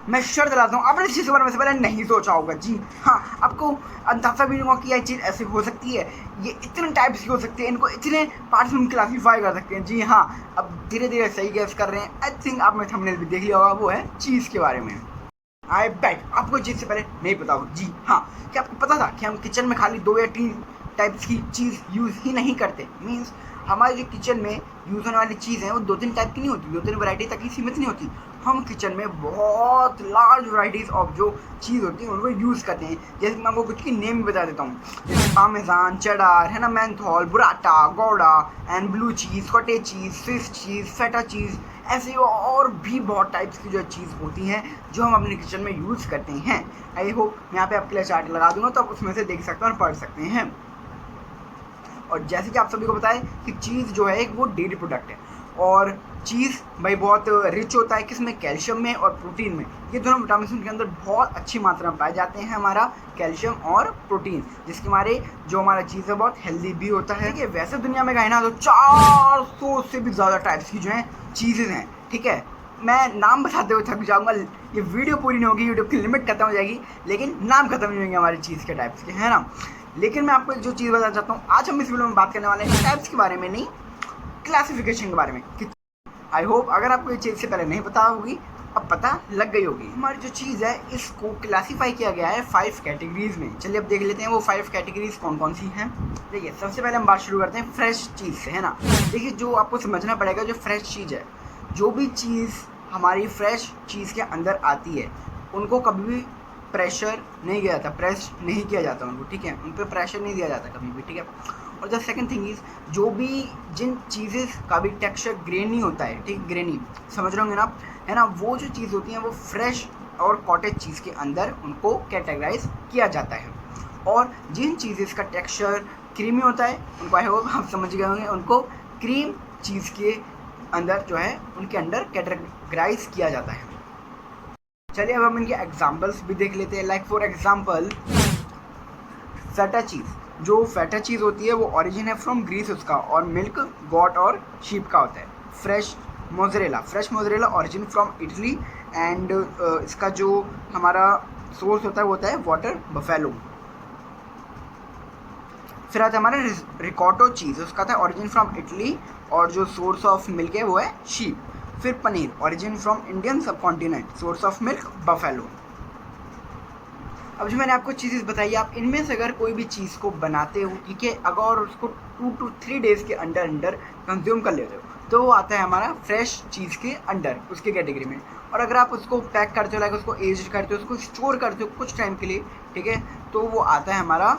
मैं शर्त लाता हूँ आपने इस चीज़ के बारे में से पहले नहीं सोचा होगा। जी हाँ, आपको अंदाजा भी नहीं होगा कि यह चीज़ ऐसे हो सकती है, ये इतने टाइप्स की हो सकती है, इनको इतने पार्ट्स में क्लासीफाई कर सकते हैं। जी हाँ, अब धीरे धीरे सही गैस कर रहे हैं। आई थिंक आपने थंबनेल भी देख लिया होगा, वो है चीज़ के बारे में। आई बेट आपको चीज़ से पहले नहीं पता हो। जी हाँ, क्या आपको पता था कि हम किचन में खाली 2 या 3 टाइप्स की चीज़ यूज़ ही नहीं करते। मीन्स हमारे जो किचन में यूज़ होने वाली चीज़ है वो 2-3 टाइप की नहीं होती, 2-3 वैरायटी तक ही सीमित नहीं होती। हम किचन में बहुत लार्ज वैराइटीज़ ऑफ जो चीज़ होती है उनको यूज़ करते हैं। जैसे मैं आपको कुछ की नेम भी बता देता हूँ, जैसे पामेजान, चेडार, है ना, menthol, burrata, gouda and blue cheese, cottage cheese, Swiss cheese, feta cheese, ऐसी और भी बहुत टाइप्स की जो चीज़ होती हैं जो हम अपने किचन में यूज़ करते हैं। आई होप मैं यहाँ पे आपके लिए चार्ट लगा दूंगा तो आप उसमें से देख सकते हैं और पढ़ सकते हैं। और जैसे कि आप सभी को पता है कि चीज़ जो है एक वो डेयरी प्रोडक्ट है, और चीज़ भाई बहुत रिच होता है किसमें, कैल्शियम में और प्रोटीन में। ये दोनों विटामिन के अंदर बहुत अच्छी मात्रा में पाए जाते हैं, हमारा कैल्शियम और प्रोटीन, जिसके हमारे जो हमारा चीज़ है बहुत हेल्दी भी होता है। ठीक है, वैसे दुनिया में कहें ना तो 400 से भी ज़्यादा टाइप्स की जो हैं चीज़ें हैं। ठीक है, मैं नाम बताते हुए थक जाऊँगा, ये वीडियो पूरी नहीं होगी, यूट्यूब की लिमिट खत्म हो जाएगी, लेकिन नाम खत्म नहीं होंगे हमारी चीज़ के टाइप्स के, है ना। लेकिन मैं आपको एक जो चीज़ बताना चाहता हूँ, आज हम इस वीडियो में बात करने वाले हैं टाइप्स के बारे में, नहीं क्लासिफिकेशन के बारे में। आई होप अगर आपको ये चीज़ से पहले नहीं पता होगी अब पता लग गई होगी। हमारी जो चीज़ है इसको क्लासीफाई किया गया है 5 कैटेगरीज में। चलिए अब देख लेते हैं वो 5 कैटेगरीज कौन कौन सी हैं। देखिए, सबसे पहले हम बात शुरू करते हैं फ्रेश चीज़ से, है ना। देखिए, जो आपको समझना पड़ेगा, जो फ्रेश चीज़ है, जो भी चीज़ हमारी फ्रेश चीज़ के अंदर आती है उनको कभी भी प्रेशर नहीं किया जाता, प्रेस नहीं किया जाता उनको। ठीक है, उन पर प्रेशर नहीं दिया जाता कभी भी। ठीक है, और द सेकंड थिंग इज़, जो भी जिन चीज़ें का भी टेक्सचर ग्रेनी होता है, ठीक, ग्रेनी समझ रहे होंगे ना आप, है ना, वो जो चीज़ होती हैं वो फ्रेश और कॉटेज चीज़ के अंदर उनको कैटेगराइज किया जाता है। और जिन चीज़ें का टेक्सचर क्रीमी होता है उनको आई होप आप समझ गए होंगे, उनको क्रीम चीज़ के अंदर जो है उनके अंदर कैटेगराइज किया जाता है। चलिए अब हम इनके एग्जाम्पल्स भी देख लेते हैं। लाइक फॉर एग्जाम्पल फेटा चीज़, जो फेटा चीज़ होती है वो ओरिजिन है फ्रॉम ग्रीस उसका, और मिल्क गॉट और शीप का होता है। Fresh mozzarella origin from Italy, and इसका जो हमारा सोर्स होता है वो होता है वाटर बफेलो। फिर आता है हमारा रिकॉटो चीज़, उसका था ओरिजिन फ्रॉम इटली और जो सोर्स ऑफ मिल्क है वो है शीप। फिर पनीर ओरिजिन फ्रॉम इंडियन सब continent, source of milk buffalo. अब जो मैंने आपको चीज़ें बताई, आप इनमें से अगर कोई भी चीज़ को बनाते हो, ठीक है, अगर उसको 2 to 3 डेज़ के अंदर कंज्यूम कर लेते हो तो वो आता है हमारा फ्रेश चीज़ के अंडर, उसके कैटेगरी में। और अगर आप उसको पैक करते हो, लाइक उसको एज करते हो, उसको स्टोर करते हो कुछ टाइम के लिए, ठीक है, तो वो आता है हमारा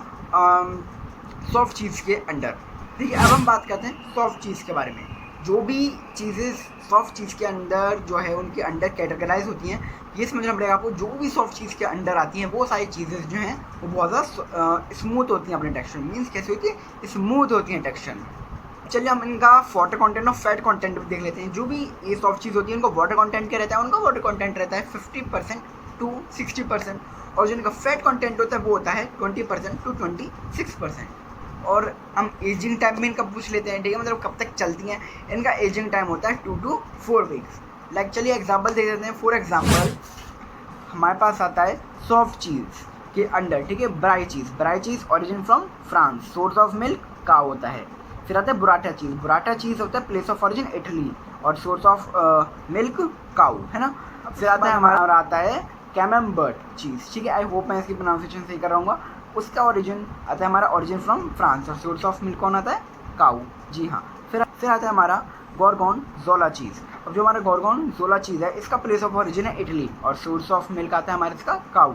सॉफ्ट चीज़ के अंडर। ठीक है, अब हम बात करते हैं सॉफ्ट चीज़ के बारे में। जो भी चीज़ें सॉफ्ट चीज़ के अंदर जो है उनके अंडर कैटेगराइज होती हैं, ये समझना पड़ेगा आपको। जो भी सॉफ्ट चीज़ के अंदर आती हैं वो सारी चीज़ें जो हैं वो बहुत ज़्यादा स्मूथ होती हैं अपने टेक्सचर में। मीन्स कैसे होती है, स्मूथ होती हैं टेक्सचर में। चलिए हम इनका वाटर कंटेंट और फैट कंटेंट भी देख लेते हैं। जो भी ये सॉफ्ट चीज़ होती है उनका वाटर कंटेंट क्या रहता है, उनका वाटर कंटेंट रहता है 50% to 60%, और जो इनका फैट कंटेंट होता है वो होता है 20% to 26%। और हम एजिंग टाइम में इनका पूछ लेते हैं, ठीक है, मतलब कब तक चलती हैं। इनका एजिंग टाइम होता है 2 to 4 वीक्स। लाइक चलिए एग्जांपल दे देते हैं। फॉर एग्जांपल हमारे पास आता है सॉफ्ट चीज़ के अंडर, ठीक है, brie cheese origin from France, source of milk cow होता है। फिर आता है बुराटा चीज़ होता है प्लेस ऑफ ओरिजिन इटली और सोर्स ऑफ मिल्क काउ, है ना। फिर आता है हमारा आता है कैमेम्बर्ट चीज़, ठीक है, आई होप मैं इसकी प्रोनाउंसिएशन सही कर रहा हूँ। उसका ओरिजिन आता है हमारा ओरिजिन फ्रॉम फ्रांस और सोर्स ऑफ मिल्क कौन आता है, काऊ। जी हाँ। फिर आता है हमारा गोर्गोनजोला चीज़। अब जो हमारा गोर्गोनजोला चीज़ है इसका प्लेस ऑफ ओरिजिन है इटली और सोर्स ऑफ मिल्क आता है हमारे इसका काऊ।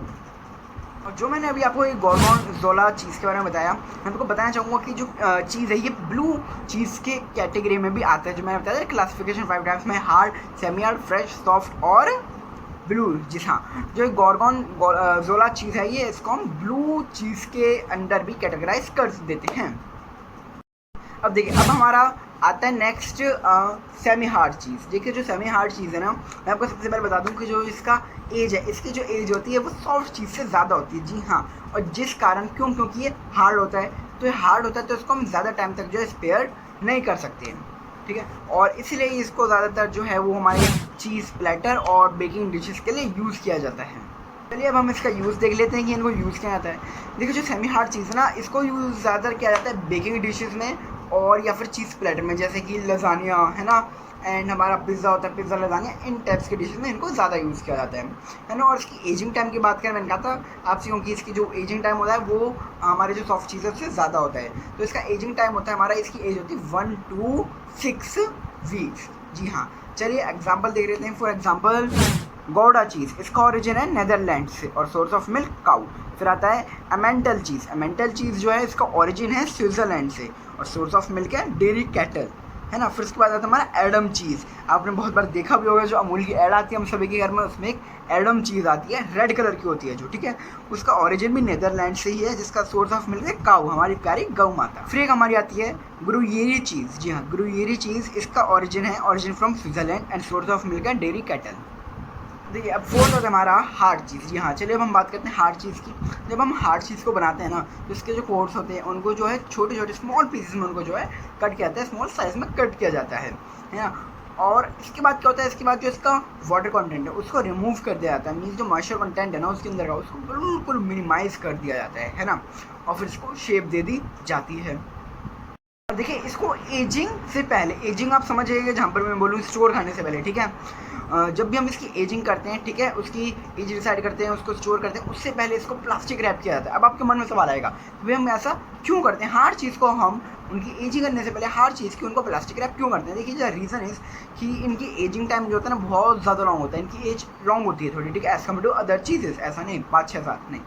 और जो मैंने अभी आपको ये गोर्गोनजोला चीज़ के बारे में बताया, मैं आपको बताना चाहूँगा कि जो चीज़ है ये ब्लू चीज़ के कैटेगरी में भी आता है। जो मैंने बताया क्लासिफिकेशन 5 टाइप्स में, hard, semi hard, fresh, soft और ब्लू। जी हाँ, जो गोर्गोनजोला चीज़ है ये इसको हम ब्लू चीज़ के अंदर भी कैटेगराइज कर देते हैं। अब देखिए, अब हमारा आता है नेक्स्ट सेमी हार्ड चीज़। देखिए, जो सेमी हार्ड चीज़ है ना, मैं आपको सबसे पहले बता दूं कि जो इसका एज है, इसकी जो एज होती है वो सॉफ्ट चीज़ से ज़्यादा होती है। जी हाँ, और जिस कारण क्योंकि ये हार्ड होता है, तो ये हार्ड होता है तो इसको हम ज़्यादा टाइम तक जो है स्पेयर नहीं कर सकते हैं, ठीक है। और इसलिए इसको ज़्यादातर जो है वो हमारे चीज़ प्लेटर और बेकिंग डिशेस के लिए यूज़ किया जाता है। चलिए अब हम इसका यूज़ देख लेते हैं कि इनको यूज़ किया जाता है। देखिए जो सेमी हार्ड चीज़ है ना, इसको यूज़ ज़्यादातर किया जाता है बेकिंग डिशेस में और या फिर चीज़ प्लेटर में, जैसे कि लजानिया है ना, एंड हमारा पिज़्ज़ा होता है, पिज़्ज़ा लजानिया, इन टाइप्स के डिशेस में इनको ज़्यादा यूज़ किया जाता है ना। और इसकी एजिंग टाइम की बात करें, मैंने कहा था आपसे, क्योंकि इसकी जो एजिंग टाइम होता है वो हमारे जो सॉफ्ट चीज़ है उससे ज़्यादा होता है। तो इसका एजिंग टाइम होता है हमारा, इसकी एज होती है 1 to 6 वीक्स। जी हाँ, चलिए एग्जाम्पल देख लेते हैं। फॉर एग्जाम्पल गौडा चीज़, इसका ओरिजिन है नेदरलैंड से और सोर्स ऑफ मिल्क काऊ। फिर आता है एमेंटल चीज़, एमेंटल चीज़ जो है इसका ओरिजिन है स्विट्ज़रलैंड से और सोर्स ऑफ मिल्क है डेयरी कैटल, है ना। फिर उसके बाद आता है हमारा एडम चीज़, आपने बहुत बार देखा भी होगा, जो अमूल की ऐड आती है हम सभी के घर में, उसमें एक एडम चीज़ आती है, रेड कलर की होती है जो, ठीक है। उसका ओरिजिन भी नेदरलैंड से ही है, जिसका सोर्स ऑफ मिल्क है काऊ, हमारी प्यारी गौ माता। फिर एक हमारी आती है ग्रुयेरी चीज़। जी हाँ, ग्रुयेरी चीज़, इसका origin from Switzerland and source of milk है डेयरी कैटल। देखिए अब फोर्थ होता है हमारा हार्ड चीज़। जी हाँ, चलिए अब हम बात करते हैं हार्ड चीज़ की। जब हम हार्ड चीज़ को बनाते हैं ना, तो इसके जो कोर्स होते हैं उनको जो है छोटे छोटे स्मॉल पीसेस में उनको जो है कट किया जाता है, स्मॉल साइज़ में कट किया जाता है ना। और इसके बाद क्या होता है, इसके बाद जो इसका वाटर कंटेंट है उसको रिमूव कर दिया जाता है, मीन्स जो मॉइस्चर कंटेंट है ना उसके अंदर का, उसको बिल्कुल मिनिमाइज़ कर दिया जाता है ना। और फिर इसको शेप दे दी जाती है। देखिए इसको एजिंग से पहले, एजिंग आप समझ जाइएगा जहाँ पर मैं बोलूँ स्टोर करने से पहले, ठीक है। जब भी हम इसकी एजिंग करते हैं, ठीक है, उसकी एज डिसाइड करते हैं, उसको स्टोर करते हैं, उससे पहले इसको प्लास्टिक रैप किया जाता है। अब आपके मन में सवाल आएगा कि भाई हम ऐसा क्यों करते हैं, हार्ड चीज़ को हम उनकी एजिंग करने से पहले हार्ड चीज़ की उनको प्लास्टिक रैप क्यों करते हैं। देखिए द रीज़न इज़ कि इनकी एजिंग टाइम जो होता है ना बहुत ज़्यादा लॉन्ग होता है, इनकी एज लॉन्ग होती है थोड़ी, ठीक है, एज़ कम्पेयर टू अदर चीज़ेस। ऐसा नहीं 5-6 साल नहीं,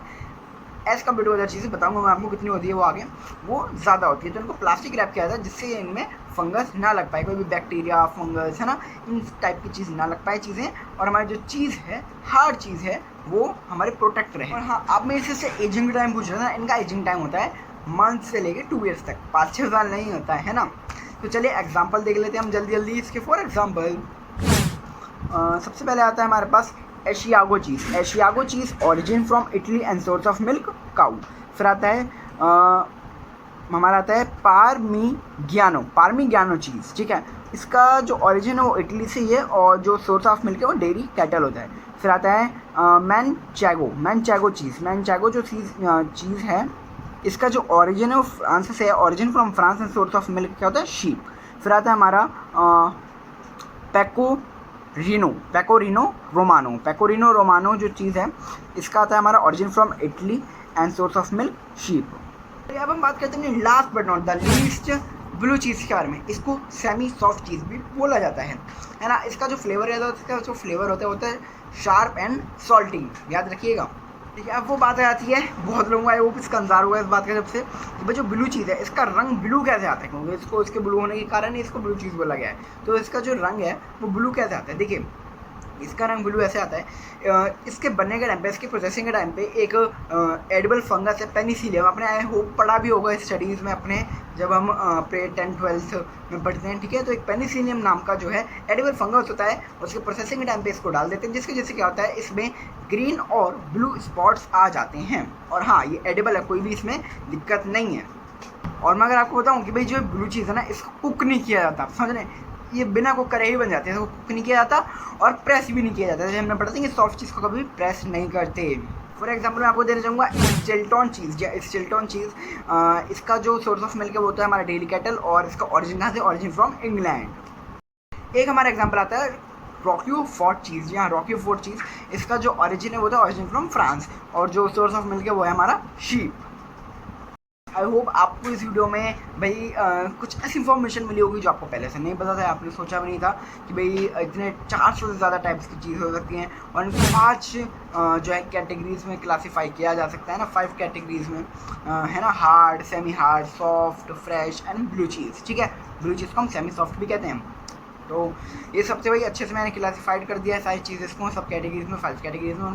एज़ कम्पेयर टू अदर चीज़ें बताऊंगा मैं आपको कितनी होती है वो आगे, वो ज़्यादा होती है। तो इनको प्लास्टिक रैप किया जाता है जिससे इनमें फंगस ना लग पाए, कोई भी बैक्टीरिया फंगस है ना, इन टाइप की चीज़ ना लग पाए चीज़ें, और हमारी जो चीज़ है हार्ड चीज़ है वो हमारे प्रोटेक्ट रहे। और हाँ, आप मेरे से एजिंग टाइम पूछ रहे थे ना, इनका एजिंग टाइम होता है मंथ से लेके 2 ईयर्स तक, 5-6 साल नहीं होता है ना। तो चलिए एग्जाम्पल देख लेते हैं हम जल्दी जल्दी इसके। फॉर एग्जाम्पल सबसे पहले आता है हमारे पास asiago cheese. Asiago cheese origin from Italy and source of milk cow. फिर आता है हमारा आता है पार्मिगियानो चीज़, ठीक है, इसका जो ओरिजिन है वो इटली से ही है और जो सोर्स ऑफ मिल्क है वो डेयरी कैटल होता है। फिर आता है मैनचेगो चीज़। मैनचेगो जो चीज़ है इसका जो ओरिजिन है वो फ्रांस से है, origin from France and source of milk क्या होता है, शीप। फिर आता है हमारा पेकोरिनो रोमानो जो चीज़ है इसका आता है हमारा origin from Italy and source of milk sheep. अब हम बात करते हैं last but not the least blue cheese के बारे में। इसको सेमी सॉफ्ट चीज़ भी बोला जाता है ना। इसका जो फ्लेवर रहता है, इसका जो फ्लेवर होता है शार्प एंड सॉल्टी, याद रखिएगा। ठीक है, अब वो बात आ जाती है, बहुत लोगों का वो इसका अंजार हुआ है इस बात का जब से कि भाई जो ब्लू चीज़ है इसका रंग ब्लू कैसे आता है, क्योंकि इसको इसके ब्लू होने के कारण ही इसको ब्लू चीज़ बोला गया है। तो इसका जो रंग है वो ब्लू कैसे आता है, देखिए इसका रंग ब्लू ऐसे आता है, इसके बनने के टाइम पे, इसके प्रोसेसिंग के टाइम पे एक एडिबल फंगस है पेनिसिलियम, आपने आई होप पढ़ा भी होगा स्टडीज़ में अपने, जब हम प्रे 10th-12th में पढ़ते हैं, ठीक है। तो एक पेनिसिलियम नाम का जो है एडिबल फंगस होता है, उसके प्रोसेसिंग के टाइम पे इसको डाल देते हैं, जिसकी वजह से क्या होता है इसमें ग्रीन और ब्लू स्पॉट्स आ जाते हैं। और हाँ, ये एडिबल है, कोई भी इसमें दिक्कत नहीं है। और मैं अगर आपको बताऊँ कि भाई जो ब्लू चीज़ है ना इसको कुक नहीं किया जाता, समझ रहे हैं, ये बिना कुक करे ही बन जाते हैं, इसको कुक नहीं किया जाता और प्रेस भी नहीं किया जाता। जैसे हमने पढ़ा था कि सॉफ्ट चीज़ को कभी प्रेस नहीं करते। फॉर एग्जाम्पल मैं आपको देना चाहूँगा स्टिल्टन चीज़। या स्टिल्टन चीज़ इसका जो सोर्स ऑफ मिल्क है वो होता है हमारा डेयरी कैटल और इसका ओरिजिन कहाँ से, ओरिजिन फ्रॉम इंग्लैंड। एक हमारा एग्जाम्पल आता है रॉक्यूफोर्ट चीज़। यहाँ रॉक्यूफोर्ट चीज़ इसका जो ओरिजिन है वो होता है ओरिजिन फ्रॉम फ्रांस और जो सोर्स ऑफ मिल्क है वो है हमारा शीप। आई होप आपको इस वीडियो में भाई कुछ ऐसी इन्फॉर्मेशन मिली होगी जो आपको पहले से नहीं पता था, आपने सोचा भी नहीं था कि भाई इतने 400 से ज़्यादा टाइप्स की चीज़ हो सकती हैं और इनको 5 जो है कैटेगरीज में क्लासीफाई किया जा सकता है ना, 5 कैटेगरीज में, है ना, hard, semi hard, soft, fresh and blue चीज़, ठीक है। ब्लू चीज़ को हम सेमी सॉफ्ट भी कहते हैं। तो ये सबसे भाई अच्छे से मैंने क्लासीफाइड कर दिया है सारी चीज़ें को, सब कैटेगरीज में, 5 कैटेगरीज में,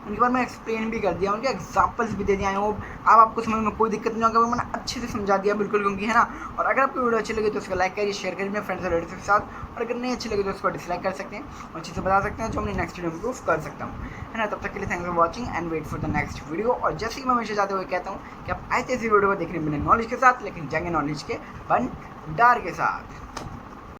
उनके बाद मैं एक्सप्लेन भी कर दिया, उनके एग्जांपल्स भी दे दिया है। अब आपको समझ में कोई दिक्कत नहीं होगा, मैंने अच्छे से समझा दिया बिल्कुल, क्योंकि है ना। और अगर आपको वीडियो अच्छी लगे तो उसको लाइक करिए, शेयर करिए अपने फ्रेंड्स और रिलेटिव के साथ, और अगर नहीं अच्छी लगे तो उसको डिसलाइक कर सकते हैं और चीज़ें बता सकते हैं जो हमने नेक्स्ट वीडियो में इम्प्रूव कर सकता हूँ, है ना। तब तक के लिए thanks for watching and wait for the next video. और जैसे कि मैं हमेशा चाहते हुए कहता हूँ कि आप आए थे इस वीडियो को देखने बिना नॉलेज के साथ, लेकिन जंगे नॉलेज के भंडार के साथ।